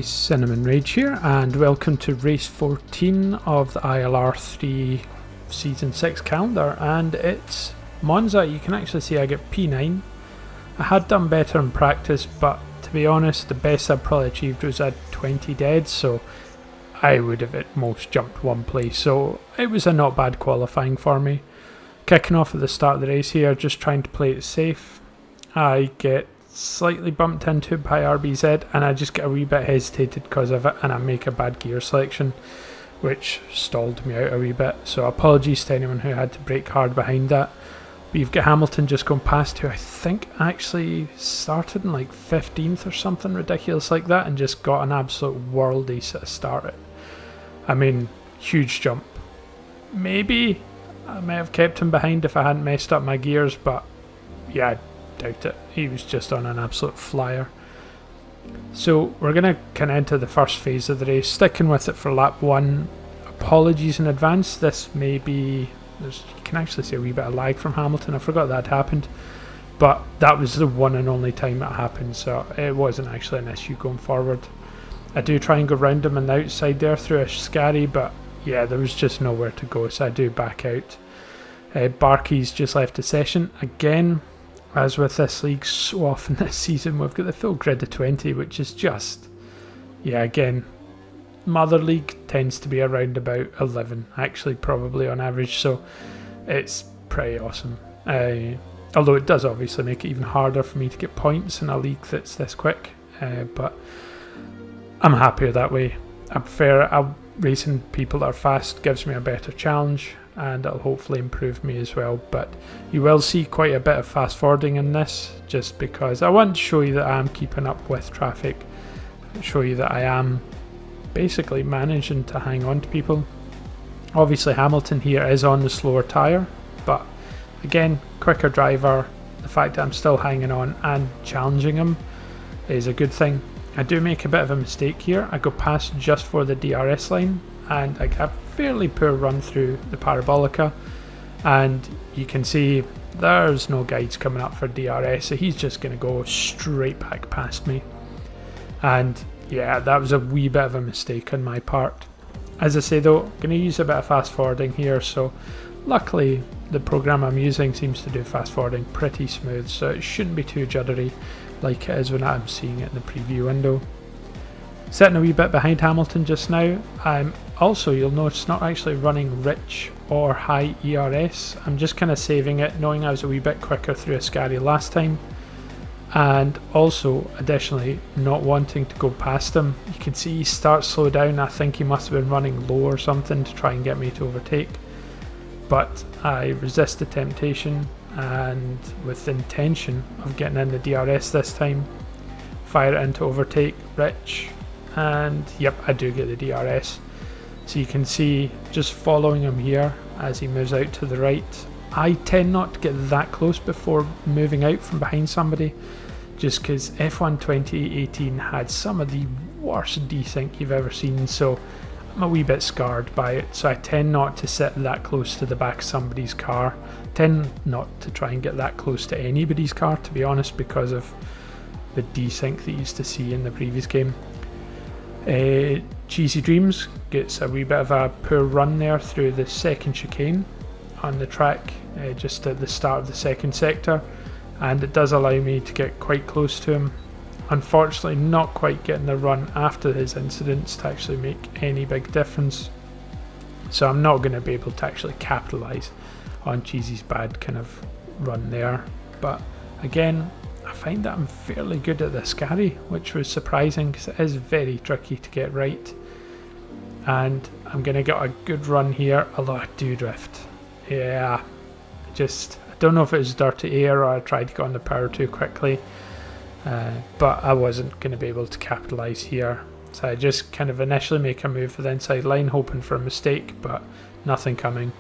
Cinnamon Rage here, and welcome to race 14 of the ILR 3 Season 6 calendar, and it's Monza. You can actually see I get P9. I had done better in practice, but to be honest, the best I probably achieved was at 20 dead, so I would have at most jumped one place, so it was a not bad qualifying for me. Kicking off at the start of the race here, just trying to play it safe. I get slightly bumped into by RBZ and I just get a wee bit hesitated because of it, and I make a bad gear selection which stalled me out a wee bit, so apologies to anyone who had to brake hard behind that. But you've got Hamilton just going past, who I think actually started in like 15th or something ridiculous like that and just got an absolute worldie sort of start it. I mean, huge jump. Maybe I may have kept him behind if I hadn't messed up my gears, but yeah, doubt it. He was just on an absolute flyer. So we're going to kind of enter the first phase of the race, sticking with it for lap 1. Apologies in advance, this may be, you can actually see a wee bit of lag from Hamilton, I forgot that happened, but that was the one and only time it happened, so it wasn't actually an issue going forward. I do try and go round him on the outside there through a scary, but yeah, there was just nowhere to go, so I do back out. Barkey's just left the session again. As with this league so often this season, we've got the full grid of 20, which is just, yeah, again, Mother League tends to be around about 11, actually, probably on average, so it's pretty awesome. Although it does obviously make it even harder for me to get points in a league that's this quick, but I'm happier that way. I prefer racing people that are fast, gives me a better challenge, and it'll hopefully improve me as well. But you will see quite a bit of fast forwarding in this, just because I want to show you that I am keeping up with traffic, show you that I am basically managing to hang on to people. Obviously Hamilton here is on the slower tyre, but again, quicker driver, the fact that I'm still hanging on and challenging him is a good thing. I do make a bit of a mistake here. I go past just for the DRS line and I have a fairly poor run through the Parabolica, and you can see there's no guides coming up for DRS, so he's just going to go straight back past me. And yeah, that was a wee bit of a mistake on my part. As I say though, I'm going to use a bit of fast forwarding here, so luckily the program I'm using seems to do fast forwarding pretty smooth, so it shouldn't be too juddery like it is when I'm seeing it in the preview window. Sitting a wee bit behind Hamilton just now. I'm also, you'll notice, not actually running rich or high ERS. I'm just kind of saving it, knowing I was a wee bit quicker through a scary last time, and also additionally not wanting to go past him. You can see he starts slow down. I think he must have been running low or something to try and get me to overtake, but I resist the temptation, and with the intention of getting in the DRS this time, fire it in to overtake Rich, and yep, I do get the DRS. So you can see just following him here as he moves out to the right. I tend not to get that close before moving out from behind somebody, just because F1 2018 had some of the worst desync you've ever seen, so I'm a wee bit scarred by it, so I tend not to sit that close to the back of somebody's car. I tend not to try and get that close to anybody's car, to be honest, because of the desync that you used to see in the previous game. Cheesy Dreams gets a wee bit of a poor run there through the second chicane on the track, just at the start of the second sector, and it does allow me to get quite close to him. Unfortunately, not quite getting the run after his incidents to actually make any big difference, so I'm not going to be able to actually capitalise on Cheesy's bad kind of run there. But again, I find that I'm fairly good at the scary, which was surprising because it is very tricky to get right. And I'm going to get a good run here, although I do drift. Yeah, I don't know if it was dirty air or I tried to get on the power too quickly, but I wasn't going to be able to capitalise here. So I just kind of initially make a move for the inside line, hoping for a mistake, but nothing coming.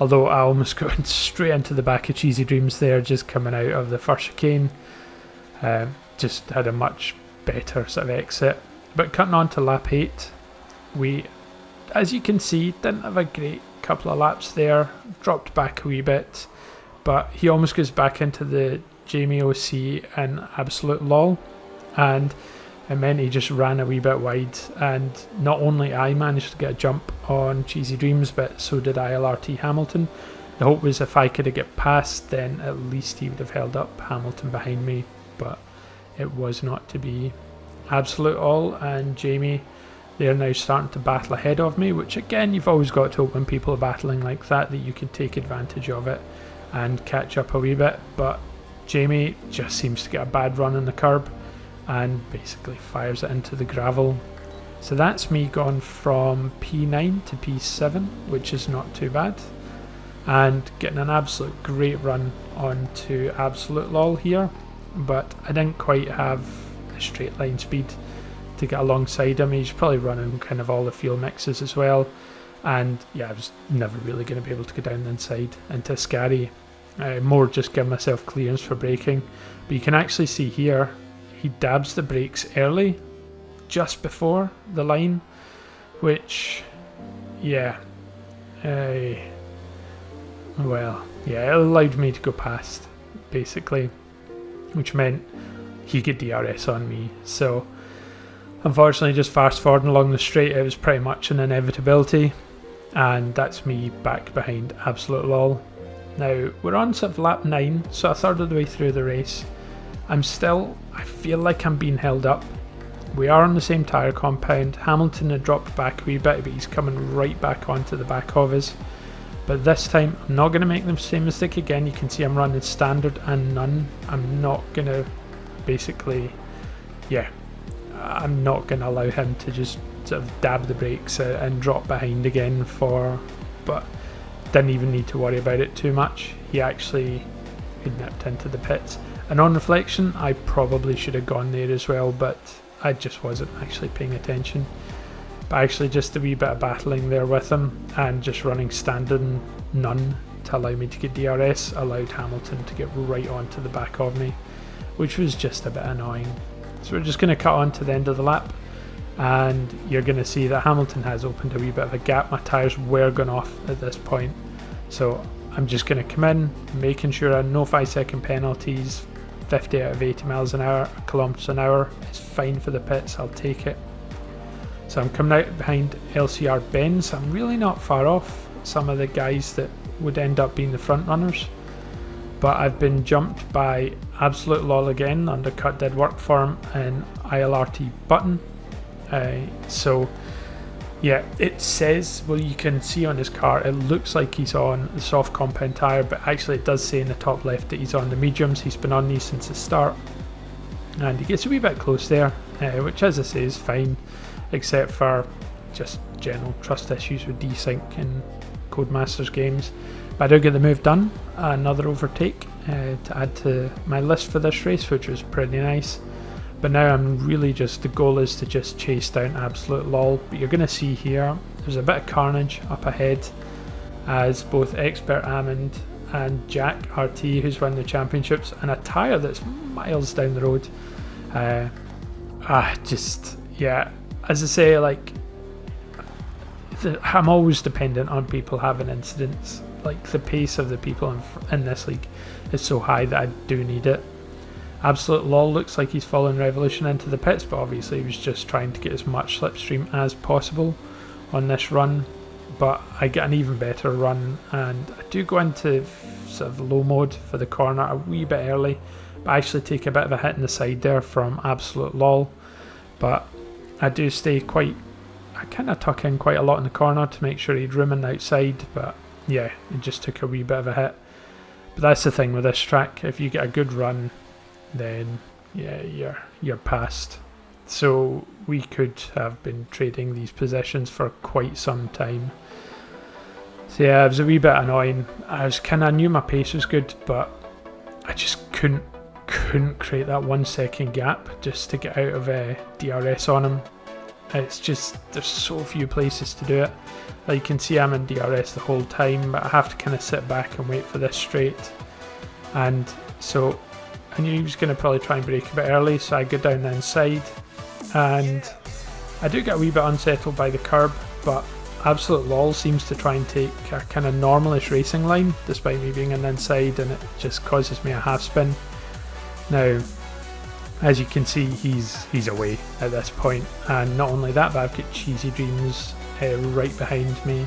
Although I almost got straight into the back of Cheesy Dreams there, just coming out of the first chicane. Just had a much better sort of exit. But cutting on to lap 8, we, as you can see, didn't have a great couple of laps there, dropped back a wee bit, but he almost goes back into the Jamie OC and absolute lol, and it meant he just ran a wee bit wide, and not only I managed to get a jump on Cheesy Dreams, but so did ILRT Hamilton. The hope was if I could have get past, then at least he would have held up Hamilton behind me, but it was not to be. Absolute All and Jamie, they're now starting to battle ahead of me, which again, you've always got to hope when people are battling like that you can take advantage of it and catch up a wee bit. But Jamie just seems to get a bad run on the curb and basically fires it into the gravel. So that's me gone from P9 to P7, which is not too bad, and getting an absolute great run onto Absolute Lol here, but I didn't quite have a straight line speed to get alongside him. He's probably running kind of all the fuel mixes as well, and yeah, I was never really going to be able to go down the inside into Scary. More just give myself clearance for braking, but you can actually see here he dabs the brakes early, just before the line, which, yeah, well, yeah, it allowed me to go past, basically, which meant he could DRS on me. So unfortunately, just fast forwarding along the straight, it was pretty much an inevitability, and that's me back behind Absolute Lol. Now we're on sort of lap 9, so a third of the way through the race. I feel like I'm being held up. We are on the same tyre compound. Hamilton had dropped back a wee bit, but he's coming right back onto the back of us. But this time, I'm not going to make the same mistake again. You can see I'm running standard and none. I'm not going to basically, yeah, I'm not going to allow him to just sort of dab the brakes and drop behind again but didn't even need to worry about it too much. He nipped into the pits. And on reflection, I probably should have gone there as well, but I just wasn't actually paying attention. But actually just a wee bit of battling there with him and just running standard and none to allow me to get DRS allowed Hamilton to get right onto the back of me, which was just a bit annoying. So we're just going to cut on to the end of the lap, and you're going to see that Hamilton has opened a wee bit of a gap. My tyres were going off at this point, so I'm just going to come in, making sure no 5-second penalties. 50 out of 80 miles an hour, kilometers an hour is fine for the pits. I'll take it. So I'm coming out behind LCR Benz. I'm really not far off some of the guys that would end up being the front runners, but I've been jumped by Absolute Lol again. Undercut did work for him, and ILRT Button. So yeah, it says, well, you can see on his car, it looks like he's on the soft compound tyre, but actually it does say in the top left that he's on the mediums. He's been on these since the start, and he gets a wee bit close there, which, as I say, is fine, except for just general trust issues with desync in Codemasters games. But I do get the move done, another overtake to add to my list for this race, which was pretty nice. But now I'm really the goal is to just chase down Absolute Lol. But you're going to see here, there's a bit of carnage up ahead as both Expert Amond and Jack RT, who's won the championships, and a tyre that's miles down the road. Yeah, as I say, like, I'm always dependent on people having incidents. Like, the pace of the people in this league is so high that I do need it. Absolute Lol looks like he's following Revolution into the pits, but obviously he was just trying to get as much slipstream as possible on this run. But I get an even better run, and I do go into sort of low mode for the corner a wee bit early, but I actually take a bit of a hit in the side there from Absolute Lol. But I do I kind of tuck in quite a lot in the corner to make sure he'd room on the outside, but yeah, it just took a wee bit of a hit. But that's the thing with this track, if you get a good run, then yeah, you're past. So we could have been trading these positions for quite some time. So yeah, it was a wee bit annoying. I knew my pace was good, but I just couldn't create that 1 second gap just to get out of DRS on him. It's just, there's so few places to do it. Like, you can see I'm in DRS the whole time, but I have to kind of sit back and wait for this straight. And so I knew he was going to probably try and brake a bit early, so I go down the inside, and I do get a wee bit unsettled by the curb, but Absolute Lol seems to try and take a kind of normalish racing line despite me being on the inside, and it just causes me a half spin. Now, as you can see, he's away at this point. And not only that, but I've got Cheesy Dreams right behind me.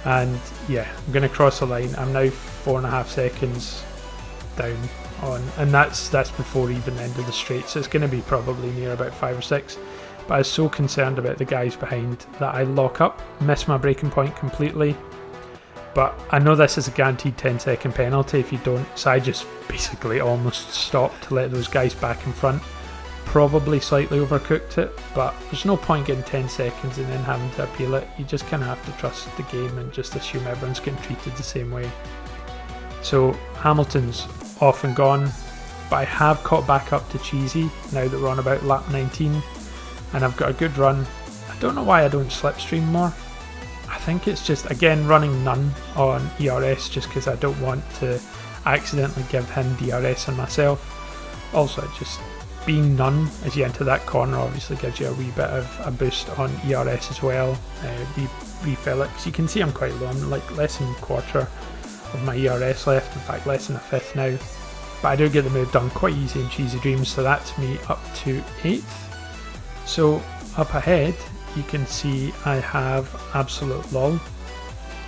And yeah, I'm going to cross the line. I'm now 4.5 seconds down on, and that's before even the end of the straight, so it's going to be probably near about 5 or 6. But I was so concerned about the guys behind that I lock up, miss my braking point completely. But I know this is a guaranteed 10-second penalty if you don't, so I just basically almost stopped to let those guys back in front. Probably slightly overcooked it, but there's no point getting 10 seconds and then having to appeal it. You just kind of have to trust the game and just assume everyone's getting treated the same way. So Hamilton's off and gone, but I have caught back up to Cheesy now that we're on about lap 19, and I've got a good run. I don't know why I don't slipstream more. I think it's just, again, running none on ERS just because I don't want to accidentally give him DRS on myself. Also, just being none as you enter that corner obviously gives you a wee bit of a boost on ERS as well. Refill it, because you can see I'm quite low. I'm like less than a quarter of my ERS left, in fact less than a fifth now. But I do get the move done quite easy in Cheesy Dreams, so that's me up to 8th. So up ahead, you can see I have Absolute Lol.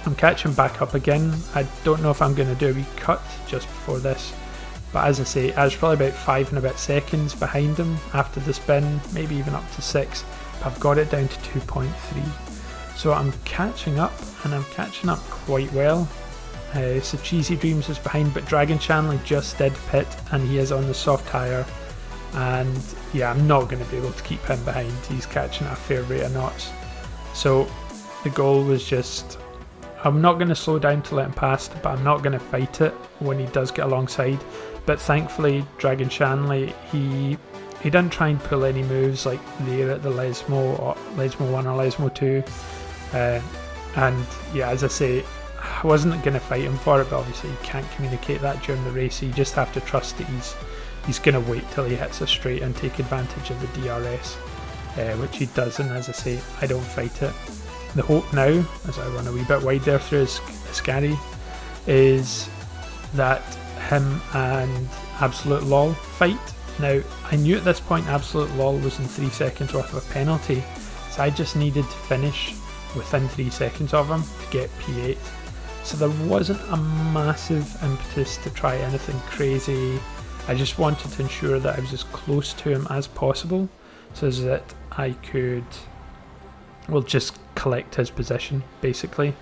I'm catching back up again. I don't know if I'm going to do a wee cut just before this, but as I say, I was probably about 5 and a bit seconds behind him after the spin, maybe even up to 6. But I've got it down to 2.3. So I'm catching up, and I'm catching up quite well. So Cheesy Dreams is behind, but Dragon Shanley just did pit, and he is on the soft tyre. And yeah, I'm not going to be able to keep him behind. He's catching at a fair rate of knots. So the goal was just, I'm not going to slow down to let him pass, but I'm not going to fight it when he does get alongside. But thankfully, Dragon Shanley, he didn't try and pull any moves like there at the Lesmo 1 or Lesmo 2. And yeah, as I say, I wasn't going to fight him for it, but obviously you can't communicate that during the race. So you just have to trust that he's going to wait till he hits a straight and take advantage of the DRS, which he does. And as I say, I don't fight it. The hope now, as I run a wee bit wide there through Ascari, is that him and Absolute Lol fight. Now, I knew at this point Absolute Lol was in 3 seconds worth of a penalty, so I just needed to finish within 3 seconds of him to get P8. So there wasn't a massive impetus to try anything crazy. I just wanted to ensure that I was as close to him as possible so that I could, well, just collect his position basically.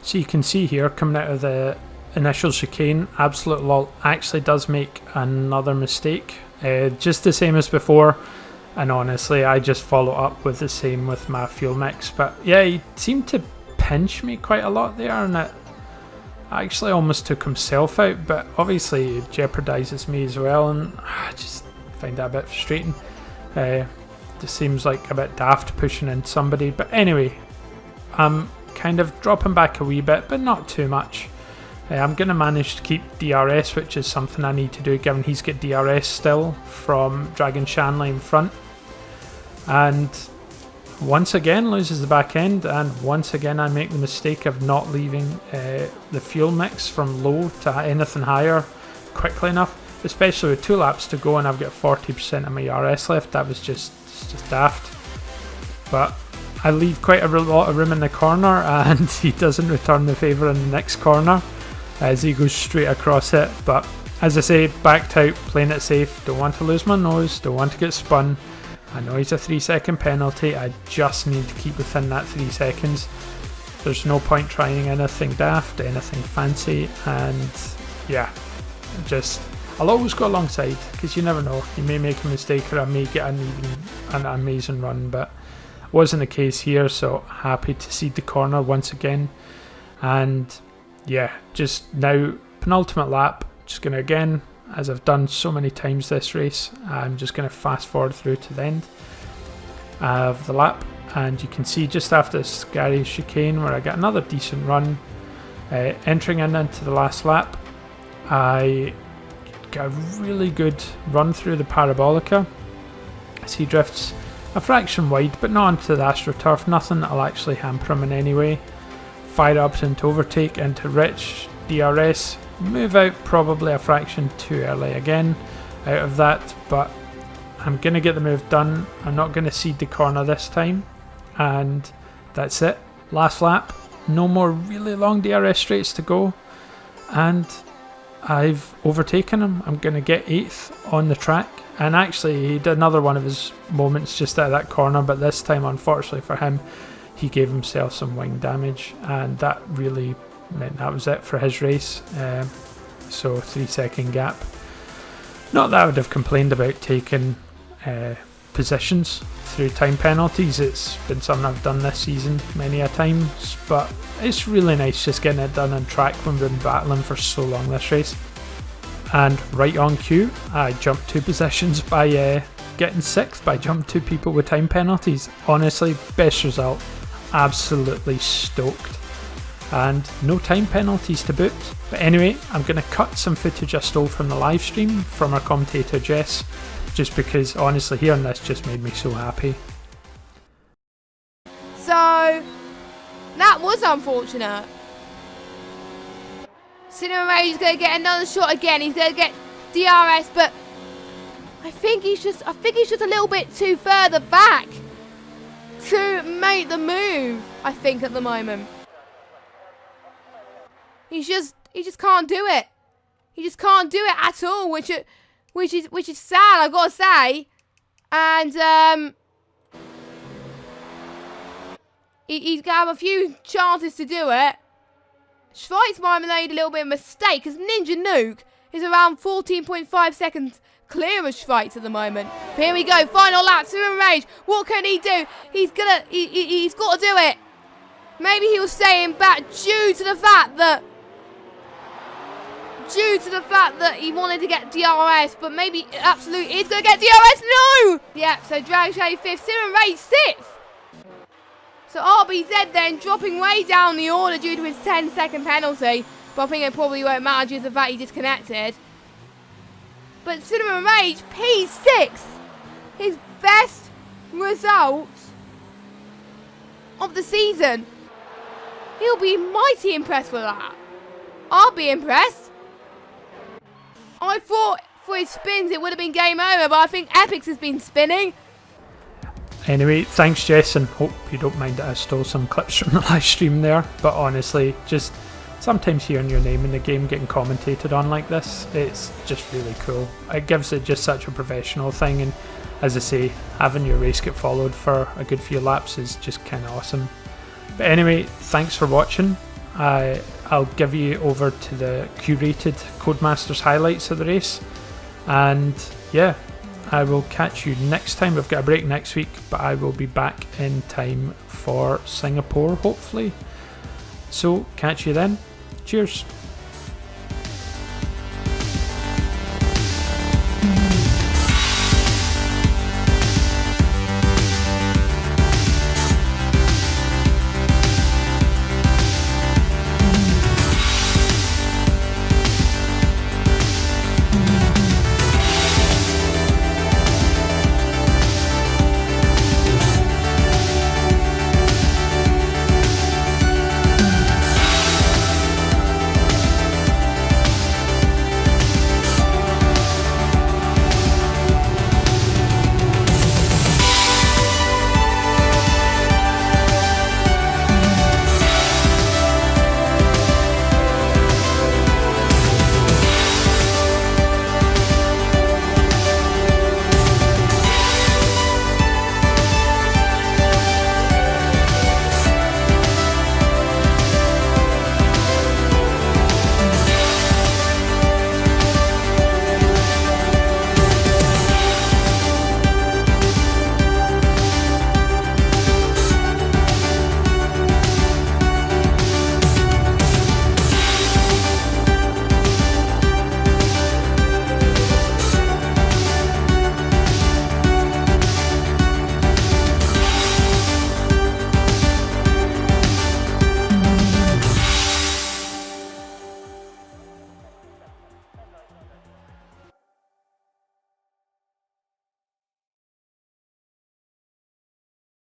So you can see here, coming out of the initial chicane, Absolute Lol actually does make another mistake, just the same as before, and honestly I just follow up with the same with my fuel mix. But yeah, he seemed to pinch me quite a lot there, and it actually almost took himself out, but obviously it jeopardises me as well, and I just find that a bit frustrating. Just seems like a bit daft pushing in somebody, but anyway, I'm kind of dropping back a wee bit, but not too much. I'm going to manage to keep DRS, which is something I need to do given he's got DRS still from Dragon Shanley in front. And once again loses the back end, and once again I make the mistake of not leaving the fuel mix from low to anything higher quickly enough, especially with 2 laps to go and I've got 40% of my ERS left. That was just daft. But I leave quite a lot of room in the corner, and he doesn't return the favour in the next corner as he goes straight across it. But as I say, backed out, playing it safe, don't want to lose my nose, don't want to get spun. I know he's a 3-second penalty, I just need to keep within that 3 seconds. There's no point trying anything daft, anything fancy, and yeah, I'll always go alongside, because you never know, you may make a mistake or I may get an amazing run, but wasn't the case here, so happy to cede the corner once again. And yeah, just now, penultimate lap, just going to, again, as I've done so many times this race, I'm just going to fast forward through to the end of the lap, and you can see just after this scary chicane where I get another decent run, entering into the last lap, I got a really good run through the Parabolica as he drifts a fraction wide, but not onto the AstroTurf, nothing that'll actually hamper him in any way. Fire up into overtake into Rich, DRS, move out probably a fraction too early again out of that, but I'm going to get the move done. I'm not going to cede the corner this time. And that's it. Last lap. No more really long DRS straights to go. And I've overtaken him. I'm going to get 8th on the track. And actually, he did another one of his moments just out of that corner. But this time, unfortunately for him, he gave himself some wing damage. And that really meant that was it for his race. So 3-second gap. Not that I would have complained about taking positions through time penalties. It's been something I've done this season many a times, but it's really nice just getting it done on track when we've been battling for so long this race. And right on cue, I jumped 2 positions by getting 6th by jumping 2 people with time penalties. Honestly, best result. Absolutely stoked. And no time penalties to boot. But anyway, I'm going to cut some footage I stole from the live stream from our commentator Jess, just because honestly hearing this just made me so happy. So that was unfortunate. Cinema Rage is going to get another shot again. He's going to get DRS, but I think he's just a little bit too further back to make the move. I think at the moment. He just can't do it. He just can't do it at all, which is sad, I've got to say. And he's got a few chances to do it. Schweitz might have made a little bit of a mistake, because Ninja Nuke is around 14.5 seconds clear of Schweitz at the moment. But here we go, final lap, Cinema Rage. What can he do? He's got to do it. Maybe he was staying back due to the fact that he wanted to get DRS, but maybe absolutely he's going to get DRS. No! Yeah, so Drag Shade 5th, Cinema Rage 6th. So RBZ then dropping way down the order due to his 10-second penalty, but I think it probably won't matter due to the fact he disconnected. But Cinema Rage P6, his best result of the season. He'll be mighty impressed with that. I'll be impressed. I thought for his spins it would have been game over, but I think Epix has been spinning. Anyway, thanks Jess, and hope you don't mind that I stole some clips from the live stream there. But honestly, just sometimes hearing your name in the game getting commentated on like this, it's just really cool. It gives it just such a professional thing, and as I say, having your race get followed for a good few laps is just kind of awesome. But anyway, thanks for watching. I'll give you over to the curated Codemasters highlights of the race, and yeah, I will catch you next time. We've got a break next week, but I will be back in time for Singapore hopefully, so catch you then. Cheers.